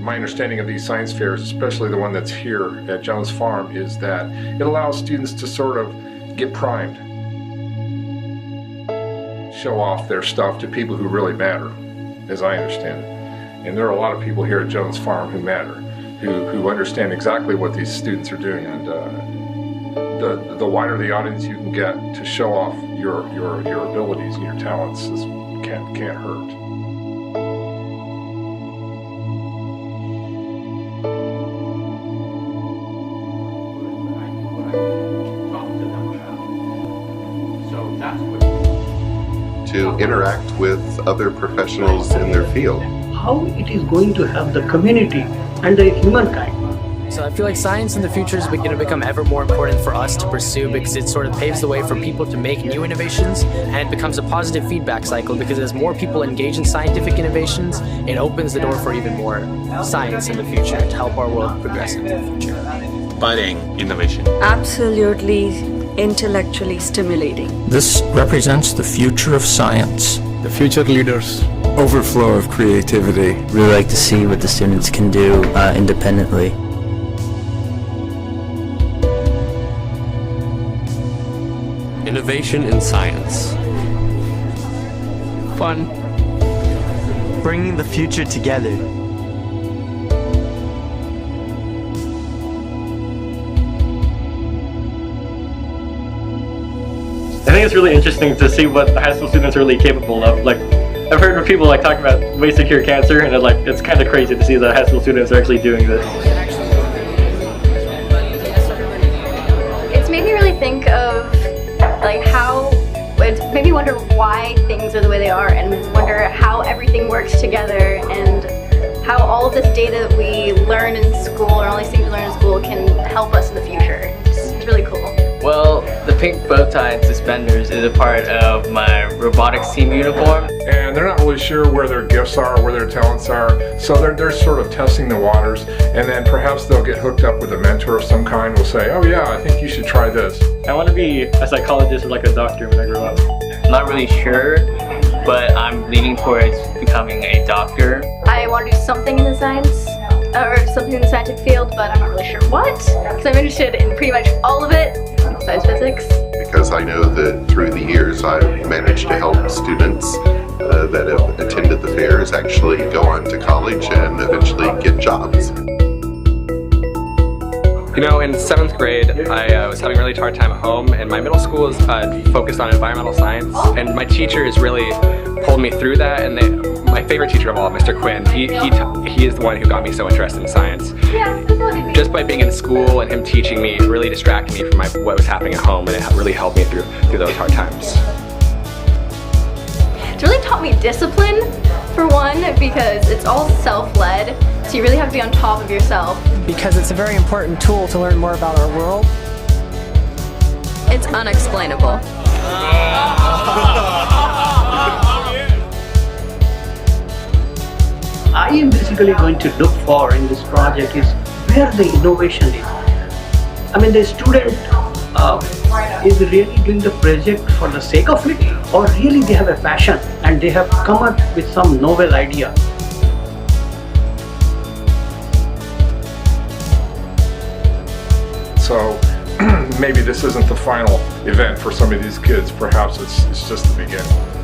My understanding of these science fairs, especially the one that's here at Jones Farm, is that it allows students to sort of get primed, show off their stuff to people who really matter, as I understand it. And there are a lot of people here at Jones Farm who matter, who understand exactly what these students are doing. And the wider the audience you can get to show off your abilities and your talents can't hurt. To interact with other professionals in their field. How it is going to help the community and the humankind. So I feel like science in the future is going to become ever more important for us to pursue, because it sort of paves the way for people to make new innovations, and it becomes a positive feedback cycle, because as more people engage in scientific innovations, it opens the door for even more science in the future to help our world progress into the future. Budding innovation. Absolutely intellectually stimulating. This represents the future of science. The future leaders. Overflow of creativity. Really like to see what the students can do independently. Innovation in science. Fun. Bringing the future together. I think it's really interesting to see what the high school students are really capable of. Like, I've heard of people like talk about ways to cure cancer, and it's kind of crazy to see that high school students are actually doing this. It's made me really think of it made me wonder why things are the way they are, and wonder how everything works together, and how all of this data that we learn in school, or all these things we learn in school, can help us in the future. It's really cool. Well, the pink bow tie and suspenders is a part of my robotics team uniform. And they're not really sure where their gifts are, where their talents are, so they're sort of testing the waters, and then perhaps they'll get hooked up with a mentor of some kind. Will say, oh yeah, I think you should try this. I want to be a psychologist or like a doctor when I grow up. I'm not really sure, but I'm leaning towards becoming a doctor. I want to do something in the science, or something in the scientific field, but I'm not really sure what, because I'm interested in pretty much all of it, besides physics. Because I know that through the years I've managed to help students that have attended the fairs actually go on to college and eventually get jobs. You know, in 7th grade, I was having a really hard time at home, and my middle school is focused on environmental science, and my teachers really pulled me through that, and my favorite teacher of all, Mr. Quinn, he is the one who got me so interested in science. Just by being in school and him teaching me, it really distracted me from what was happening at home, and it really helped me through those hard times. It's really taught me discipline, for one, because it's all self-led, so you really have to be on top of yourself. Because it's a very important tool to learn more about our world. It's unexplainable. I am basically going to look for in this project is where the innovation is. I mean, the student is really doing the project for the sake of it, or really they have a passion and they have come up with some novel idea. So maybe this isn't the final event for some of these kids. Perhaps it's just the beginning.